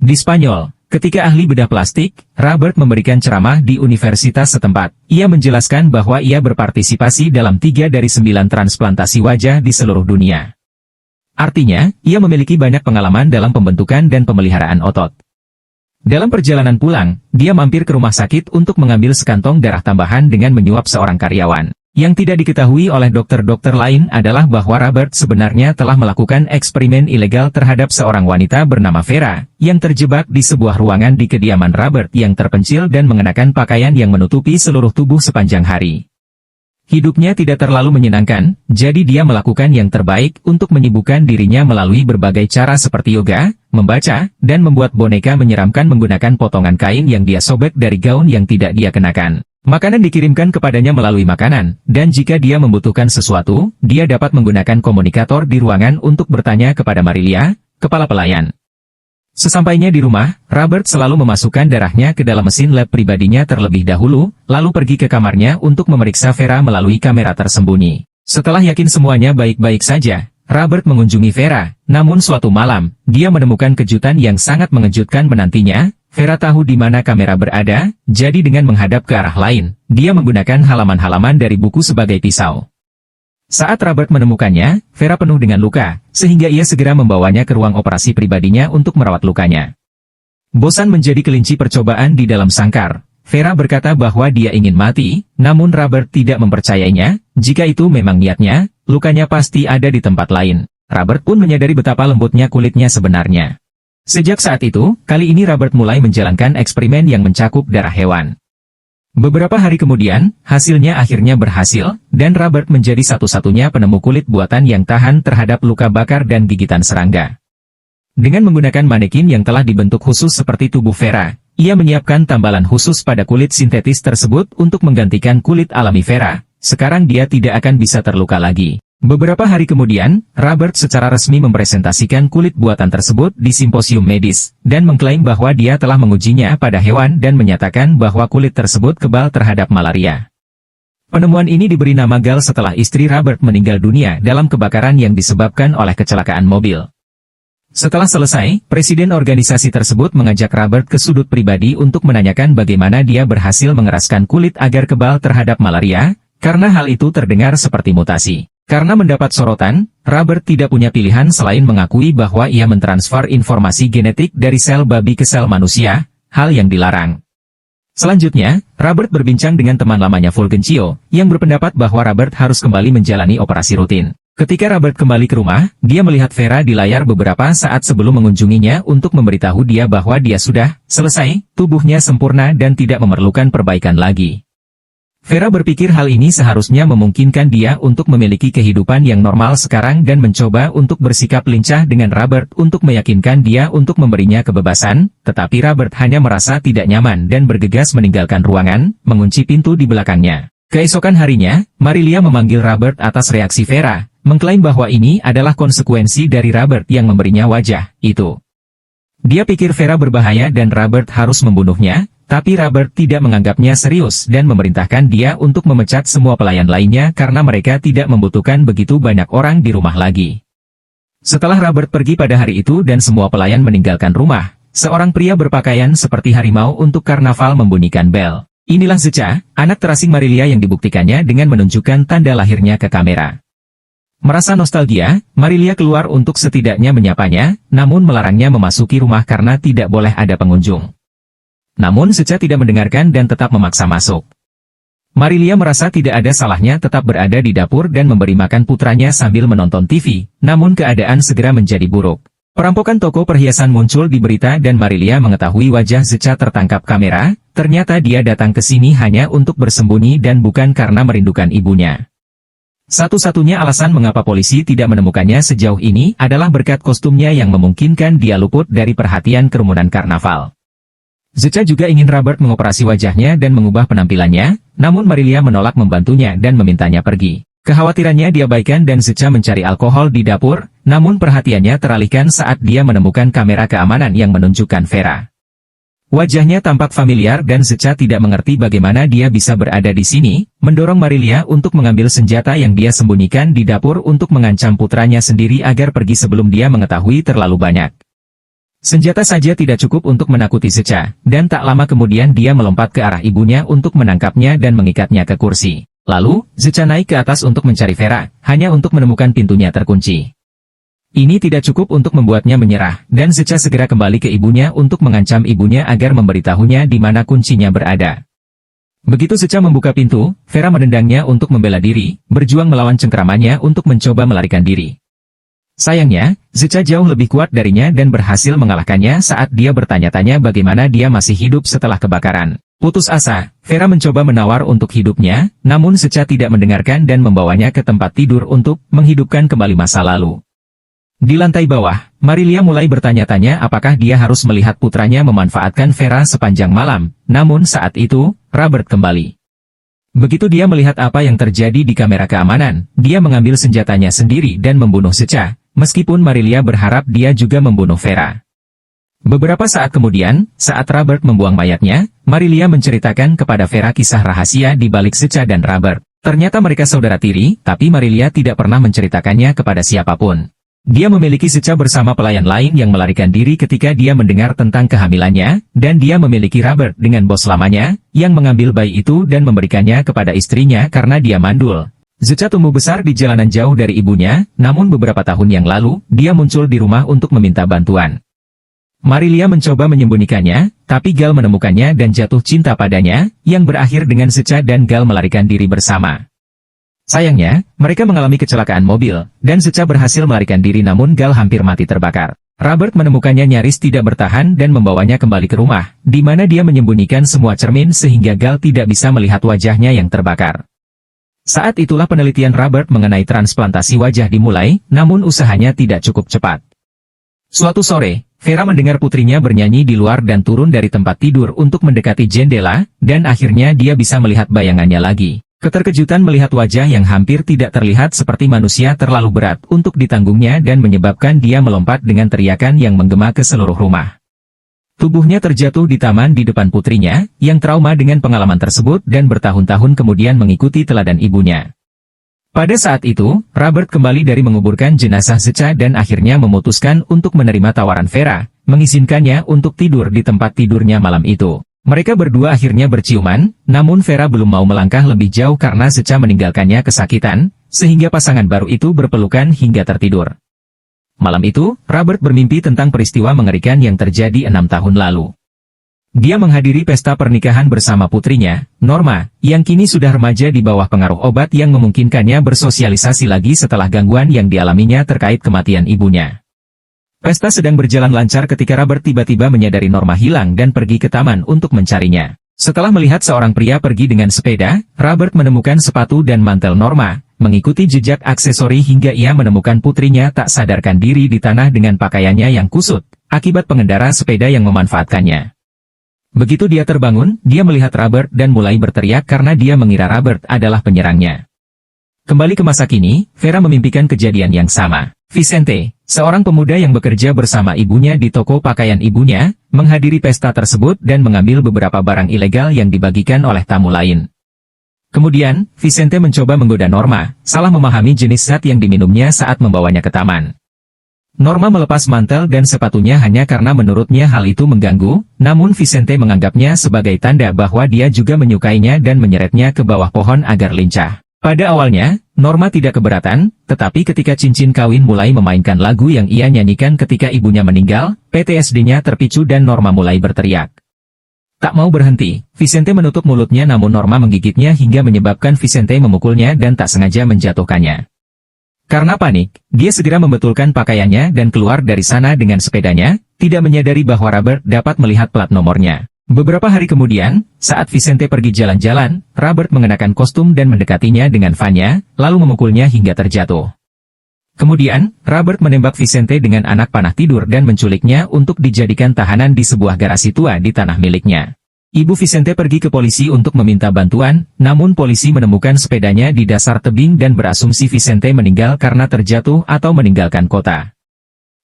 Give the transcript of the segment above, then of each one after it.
Di Spanyol, ketika ahli bedah plastik, Robert memberikan ceramah di universitas setempat. Ia menjelaskan bahwa ia berpartisipasi dalam 3 dari 9 transplantasi wajah di seluruh dunia. Artinya, ia memiliki banyak pengalaman dalam pembentukan dan pemeliharaan otot. Dalam perjalanan pulang, dia mampir ke rumah sakit untuk mengambil sekantong darah tambahan dengan menyuap seorang karyawan. Yang tidak diketahui oleh dokter-dokter lain adalah bahwa Robert sebenarnya telah melakukan eksperimen ilegal terhadap seorang wanita bernama Vera, yang terjebak di sebuah ruangan di kediaman Robert yang terpencil dan mengenakan pakaian yang menutupi seluruh tubuh sepanjang hari. Hidupnya tidak terlalu menyenangkan, jadi dia melakukan yang terbaik untuk menyibukkan dirinya melalui berbagai cara seperti yoga, membaca, dan membuat boneka menyeramkan menggunakan potongan kain yang dia sobek dari gaun yang tidak dia kenakan. Makanan dikirimkan kepadanya melalui makanan, dan jika dia membutuhkan sesuatu, dia dapat menggunakan komunikator di ruangan untuk bertanya kepada Marilia, kepala pelayan. Sesampainya di rumah, Robert selalu memasukkan darahnya ke dalam mesin lab pribadinya terlebih dahulu, lalu pergi ke kamarnya untuk memeriksa Vera melalui kamera tersembunyi. Setelah yakin semuanya baik-baik saja, Robert mengunjungi Vera, namun suatu malam, dia menemukan kejutan yang sangat mengejutkan menantinya. Vera tahu di mana kamera berada, jadi dengan menghadap ke arah lain, dia menggunakan halaman-halaman dari buku sebagai pisau. Saat Robert menemukannya, Vera penuh dengan luka, sehingga ia segera membawanya ke ruang operasi pribadinya untuk merawat lukanya. Bosan menjadi kelinci percobaan di dalam sangkar, Vera berkata bahwa dia ingin mati, namun Robert tidak mempercayainya. Jika itu memang niatnya, lukanya pasti ada di tempat lain. Robert pun menyadari betapa lembutnya kulitnya sebenarnya. Sejak saat itu, kali ini Robert mulai menjalankan eksperimen yang mencakup darah hewan. Beberapa hari kemudian, hasilnya akhirnya berhasil, dan Robert menjadi satu-satunya penemu kulit buatan yang tahan terhadap luka bakar dan gigitan serangga. Dengan menggunakan manekin yang telah dibentuk khusus seperti tubuh Vera, ia menyiapkan tambalan khusus pada kulit sintetis tersebut untuk menggantikan kulit alami Vera. Sekarang dia tidak akan bisa terluka lagi. Beberapa hari kemudian, Robert secara resmi mempresentasikan kulit buatan tersebut di simposium medis, dan mengklaim bahwa dia telah mengujinya pada hewan dan menyatakan bahwa kulit tersebut kebal terhadap malaria. Penemuan ini diberi nama Gal setelah istri Robert meninggal dunia dalam kebakaran yang disebabkan oleh kecelakaan mobil. Setelah selesai, presiden organisasi tersebut mengajak Robert ke sudut pribadi untuk menanyakan bagaimana dia berhasil mengeraskan kulit agar kebal terhadap malaria, karena hal itu terdengar seperti mutasi. Karena mendapat sorotan, Robert tidak punya pilihan selain mengakui bahwa ia mentransfer informasi genetik dari sel babi ke sel manusia, hal yang dilarang. Selanjutnya, Robert berbincang dengan teman lamanya Fulgencio, yang berpendapat bahwa Robert harus kembali menjalani operasi rutin. Ketika Robert kembali ke rumah, dia melihat Vera di layar beberapa saat sebelum mengunjunginya untuk memberitahu dia bahwa dia sudah selesai, tubuhnya sempurna dan tidak memerlukan perbaikan lagi. Vera berpikir hal ini seharusnya memungkinkan dia untuk memiliki kehidupan yang normal sekarang dan mencoba untuk bersikap lincah dengan Robert untuk meyakinkan dia untuk memberinya kebebasan, tetapi Robert hanya merasa tidak nyaman dan bergegas meninggalkan ruangan, mengunci pintu di belakangnya. Keesokan harinya, Marilia memanggil Robert atas reaksi Vera, mengklaim bahwa ini adalah konsekuensi dari Robert yang memberinya wajah itu. Dia pikir Vera berbahaya dan Robert harus membunuhnya. Tapi Robert tidak menganggapnya serius dan memerintahkan dia untuk memecat semua pelayan lainnya karena mereka tidak membutuhkan begitu banyak orang di rumah lagi. Setelah Robert pergi pada hari itu dan semua pelayan meninggalkan rumah, seorang pria berpakaian seperti harimau untuk karnaval membunyikan bel. Inilah Zeca, anak terasing Marilia yang dibuktikannya dengan menunjukkan tanda lahirnya ke kamera. Merasa nostalgia, Marilia keluar untuk setidaknya menyapanya, namun melarangnya memasuki rumah karena tidak boleh ada pengunjung. Namun Zeca tidak mendengarkan dan tetap memaksa masuk. Marilia merasa tidak ada salahnya tetap berada di dapur dan memberi makan putranya sambil menonton TV, namun keadaan segera menjadi buruk. Perampokan toko perhiasan muncul di berita dan Marilia mengetahui wajah Zeca tertangkap kamera, ternyata dia datang ke sini hanya untuk bersembunyi dan bukan karena merindukan ibunya. Satu-satunya alasan mengapa polisi tidak menemukannya sejauh ini adalah berkat kostumnya yang memungkinkan dia luput dari perhatian kerumunan karnaval. Zeca juga ingin Robert mengoperasi wajahnya dan mengubah penampilannya, namun Marilia menolak membantunya dan memintanya pergi. Kekhawatirannya diabaikan dan Zeca mencari alkohol di dapur, namun perhatiannya teralihkan saat dia menemukan kamera keamanan yang menunjukkan Vera. Wajahnya tampak familiar dan Zeca tidak mengerti bagaimana dia bisa berada di sini, mendorong Marilia untuk mengambil senjata yang dia sembunyikan di dapur untuk mengancam putranya sendiri agar pergi sebelum dia mengetahui terlalu banyak. Senjata saja tidak cukup untuk menakuti Zecha, dan tak lama kemudian dia melompat ke arah ibunya untuk menangkapnya dan mengikatnya ke kursi. Lalu, Zecha naik ke atas untuk mencari Vera, hanya untuk menemukan pintunya terkunci. Ini tidak cukup untuk membuatnya menyerah, dan Zecha segera kembali ke ibunya untuk mengancam ibunya agar memberitahunya di mana kuncinya berada. Begitu Zecha membuka pintu, Vera menendangnya untuk membela diri, berjuang melawan cengkeramannya untuk mencoba melarikan diri. Sayangnya, Zecha jauh lebih kuat darinya dan berhasil mengalahkannya saat dia bertanya-tanya bagaimana dia masih hidup setelah kebakaran. Putus asa, Vera mencoba menawar untuk hidupnya, namun Zecha tidak mendengarkan dan membawanya ke tempat tidur untuk menghidupkan kembali masa lalu. Di lantai bawah, Marilia mulai bertanya-tanya apakah dia harus melihat putranya memanfaatkan Vera sepanjang malam, namun saat itu, Robert kembali. Begitu dia melihat apa yang terjadi di kamera keamanan, dia mengambil senjatanya sendiri dan membunuh Zecha. Meskipun Marilia berharap dia juga membunuh Vera. Beberapa saat kemudian, saat Robert membuang mayatnya, Marilia menceritakan kepada Vera kisah rahasia di balik Zecha dan Robert. Ternyata mereka saudara tiri, tapi Marilia tidak pernah menceritakannya kepada siapapun. Dia memiliki Zecha bersama pelayan lain yang melarikan diri ketika dia mendengar tentang kehamilannya, dan dia memiliki Robert dengan bos lamanya, yang mengambil bayi itu dan memberikannya kepada istrinya karena dia mandul. Zecha tumbuh besar di jalanan jauh dari ibunya, namun beberapa tahun yang lalu, dia muncul di rumah untuk meminta bantuan. Marilia mencoba menyembunyikannya, tapi Gal menemukannya dan jatuh cinta padanya, yang berakhir dengan Zecha dan Gal melarikan diri bersama. Sayangnya, mereka mengalami kecelakaan mobil, dan Zecha berhasil melarikan diri namun Gal hampir mati terbakar. Robert menemukannya nyaris tidak bertahan dan membawanya kembali ke rumah, di mana dia menyembunyikan semua cermin sehingga Gal tidak bisa melihat wajahnya yang terbakar. Saat itulah penelitian Robert mengenai transplantasi wajah dimulai, namun usahanya tidak cukup cepat. Suatu sore, Vera mendengar putrinya bernyanyi di luar dan turun dari tempat tidur untuk mendekati jendela, dan akhirnya dia bisa melihat bayangannya lagi. Keterkejutan melihat wajah yang hampir tidak terlihat seperti manusia terlalu berat untuk ditanggungnya dan menyebabkan dia melompat dengan teriakan yang menggema ke seluruh rumah. Tubuhnya terjatuh di taman di depan putrinya, yang trauma dengan pengalaman tersebut dan bertahun-tahun kemudian mengikuti teladan ibunya. Pada saat itu, Robert kembali dari menguburkan jenazah Zecha dan akhirnya memutuskan untuk menerima tawaran Vera, mengizinkannya untuk tidur di tempat tidurnya malam itu. Mereka berdua akhirnya berciuman, namun Vera belum mau melangkah lebih jauh karena Zecha meninggalkannya kesakitan, sehingga pasangan baru itu berpelukan hingga tertidur. Malam itu, Robert bermimpi tentang peristiwa mengerikan yang terjadi 6 tahun lalu. Dia menghadiri pesta pernikahan bersama putrinya, Norma, yang kini sudah remaja di bawah pengaruh obat yang memungkinkannya bersosialisasi lagi setelah gangguan yang dialaminya terkait kematian ibunya. Pesta sedang berjalan lancar ketika Robert tiba-tiba menyadari Norma hilang dan pergi ke taman untuk mencarinya. Setelah melihat seorang pria pergi dengan sepeda, Robert menemukan sepatu dan mantel Norma, mengikuti jejak aksesori hingga ia menemukan putrinya tak sadarkan diri di tanah dengan pakaiannya yang kusut, akibat pengendara sepeda yang memanfaatkannya. Begitu dia terbangun, dia melihat Robert dan mulai berteriak karena dia mengira Robert adalah penyerangnya. Kembali ke masa kini, Vera memimpikan kejadian yang sama. Vicente, seorang pemuda yang bekerja bersama ibunya di toko pakaian ibunya, menghadiri pesta tersebut dan mengambil beberapa barang ilegal yang dibagikan oleh tamu lain. Kemudian, Vicente mencoba menggoda Norma, salah memahami jenis zat yang diminumnya saat membawanya ke taman. Norma melepas mantel dan sepatunya hanya karena menurutnya hal itu mengganggu, namun Vicente menganggapnya sebagai tanda bahwa dia juga menyukainya dan menyeretnya ke bawah pohon agar lincah. Pada awalnya, Norma tidak keberatan, tetapi ketika cincin kawin mulai memainkan lagu yang ia nyanyikan ketika ibunya meninggal, PTSD-nya terpicu dan Norma mulai berteriak. Tak mau berhenti, Vicente menutup mulutnya namun Norma menggigitnya hingga menyebabkan Vicente memukulnya dan tak sengaja menjatuhkannya. Karena panik, dia segera membetulkan pakaiannya dan keluar dari sana dengan sepedanya, tidak menyadari bahwa Robert dapat melihat plat nomornya. Beberapa hari kemudian, saat Vicente pergi jalan-jalan, Robert mengenakan kostum dan mendekatinya dengan vannya, lalu memukulnya hingga terjatuh. Kemudian, Robert menembak Vicente dengan anak panah tidur dan menculiknya untuk dijadikan tahanan di sebuah garasi tua di tanah miliknya. Ibu Vicente pergi ke polisi untuk meminta bantuan, namun polisi menemukan sepedanya di dasar tebing dan berasumsi Vicente meninggal karena terjatuh atau meninggalkan kota.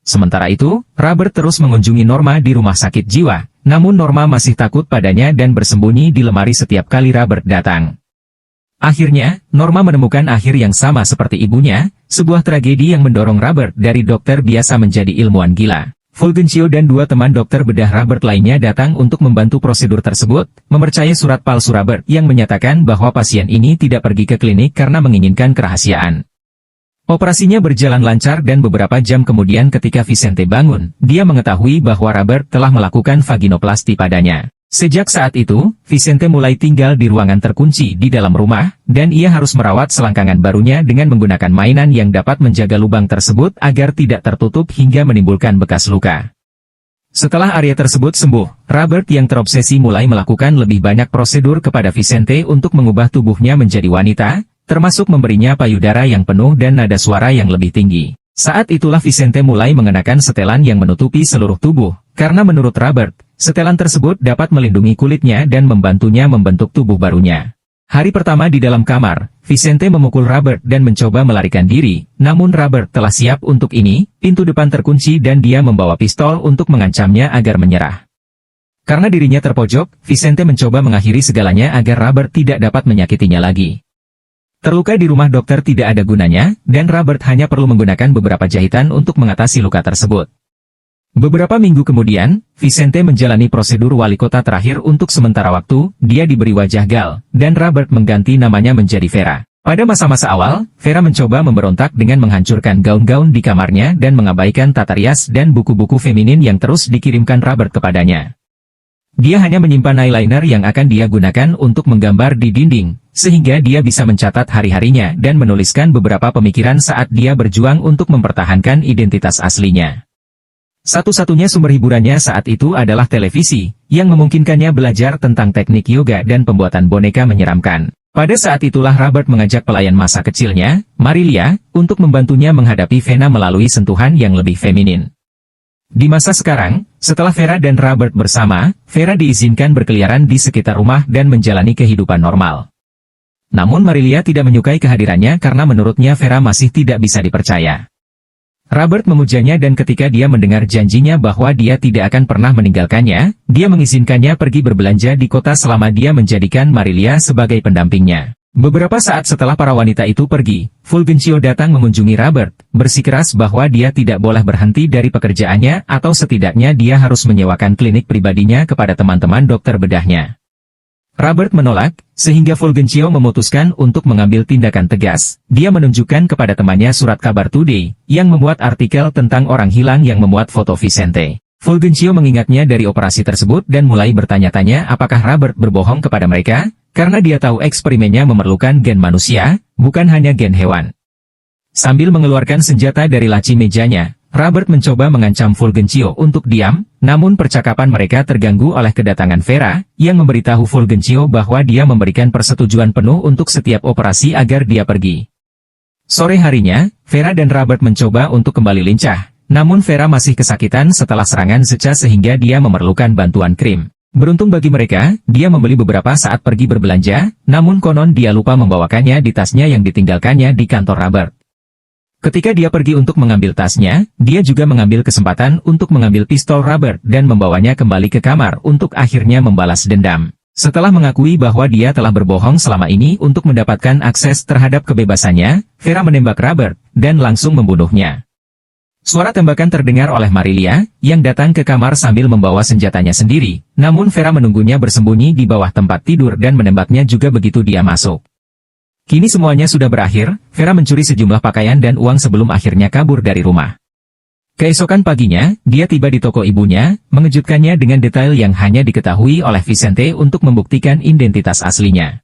Sementara itu, Robert terus mengunjungi Norma di rumah sakit jiwa, namun Norma masih takut padanya dan bersembunyi di lemari setiap kali Robert datang. Akhirnya, Norma menemukan akhir yang sama seperti ibunya, sebuah tragedi yang mendorong Robert dari dokter biasa menjadi ilmuwan gila. Fulgencio dan dua teman dokter bedah Robert lainnya datang untuk membantu prosedur tersebut, mempercayai surat palsu Robert yang menyatakan bahwa pasien ini tidak pergi ke klinik karena menginginkan kerahasiaan. Operasinya berjalan lancar dan beberapa jam kemudian ketika Vicente bangun, dia mengetahui bahwa Robert telah melakukan vaginoplasti padanya. Sejak saat itu, Vicente mulai tinggal di ruangan terkunci di dalam rumah, dan ia harus merawat selangkangan barunya dengan menggunakan mainan yang dapat menjaga lubang tersebut agar tidak tertutup hingga menimbulkan bekas luka. Setelah area tersebut sembuh, Robert yang terobsesi mulai melakukan lebih banyak prosedur kepada Vicente untuk mengubah tubuhnya menjadi wanita, termasuk memberinya payudara yang penuh dan nada suara yang lebih tinggi. Saat itulah Vicente mulai mengenakan setelan yang menutupi seluruh tubuh, karena menurut Robert, setelan tersebut dapat melindungi kulitnya dan membantunya membentuk tubuh barunya. Hari pertama di dalam kamar, Vicente memukul Robert dan mencoba melarikan diri, namun Robert telah siap untuk ini, pintu depan terkunci dan dia membawa pistol untuk mengancamnya agar menyerah. Karena dirinya terpojok, Vicente mencoba mengakhiri segalanya agar Robert tidak dapat menyakitinya lagi. Terluka di rumah dokter tidak ada gunanya, dan Robert hanya perlu menggunakan beberapa jahitan untuk mengatasi luka tersebut. Beberapa minggu kemudian, Vicente menjalani prosedur wali kota terakhir untuk sementara waktu, dia diberi wajah Gal, dan Robert mengganti namanya menjadi Vera. Pada masa-masa awal, Vera mencoba memberontak dengan menghancurkan gaun-gaun di kamarnya dan mengabaikan tata rias dan buku-buku feminin yang terus dikirimkan Robert kepadanya. Dia hanya menyimpan eyeliner yang akan dia gunakan untuk menggambar di dinding, sehingga dia bisa mencatat hari-harinya dan menuliskan beberapa pemikiran saat dia berjuang untuk mempertahankan identitas aslinya. Satu-satunya sumber hiburannya saat itu adalah televisi, yang memungkinkannya belajar tentang teknik yoga dan pembuatan boneka menyeramkan. Pada saat itulah Robert mengajak pelayan masa kecilnya, Marilia, untuk membantunya menghadapi Vena melalui sentuhan yang lebih feminin. Di masa sekarang, setelah Vera dan Robert bersama, Vera diizinkan berkeliaran di sekitar rumah dan menjalani kehidupan normal. Namun Marilia tidak menyukai kehadirannya karena menurutnya Vera masih tidak bisa dipercaya. Robert memujanya dan ketika dia mendengar janjinya bahwa dia tidak akan pernah meninggalkannya, dia mengizinkannya pergi berbelanja di kota selama dia menjadikan Marilia sebagai pendampingnya. Beberapa saat setelah para wanita itu pergi, Fulgencio datang mengunjungi Robert, bersikeras bahwa dia tidak boleh berhenti dari pekerjaannya atau setidaknya dia harus menyewakan klinik pribadinya kepada teman-teman dokter bedahnya. Robert menolak, sehingga Fulgencio memutuskan untuk mengambil tindakan tegas. Dia menunjukkan kepada temannya surat kabar Today, yang memuat artikel tentang orang hilang yang memuat foto Vicente. Fulgencio mengingatnya dari operasi tersebut dan mulai bertanya-tanya apakah Robert berbohong kepada mereka, karena dia tahu eksperimennya memerlukan gen manusia, bukan hanya gen hewan. Sambil mengeluarkan senjata dari laci mejanya, Robert mencoba mengancam Fulgencio untuk diam, namun percakapan mereka terganggu oleh kedatangan Vera, yang memberitahu Fulgencio bahwa dia memberikan persetujuan penuh untuk setiap operasi agar dia pergi. Sore harinya, Vera dan Robert mencoba untuk kembali lincah, namun Vera masih kesakitan setelah serangan Zeca sehingga dia memerlukan bantuan krim. Beruntung bagi mereka, dia membeli beberapa saat pergi berbelanja, namun konon dia lupa membawakannya di tasnya yang ditinggalkannya di kantor Robert. Ketika dia pergi untuk mengambil tasnya, dia juga mengambil kesempatan untuk mengambil pistol Robert dan membawanya kembali ke kamar untuk akhirnya membalas dendam. Setelah mengakui bahwa dia telah berbohong selama ini untuk mendapatkan akses terhadap kebebasannya, Vera menembak Robert dan langsung membunuhnya. Suara tembakan terdengar oleh Marilia, yang datang ke kamar sambil membawa senjatanya sendiri, namun Vera menunggunya bersembunyi di bawah tempat tidur dan menembaknya juga begitu dia masuk. Kini semuanya sudah berakhir, Vera mencuri sejumlah pakaian dan uang sebelum akhirnya kabur dari rumah. Keesokan paginya, dia tiba di toko ibunya, mengejutkannya dengan detail yang hanya diketahui oleh Vicente untuk membuktikan identitas aslinya.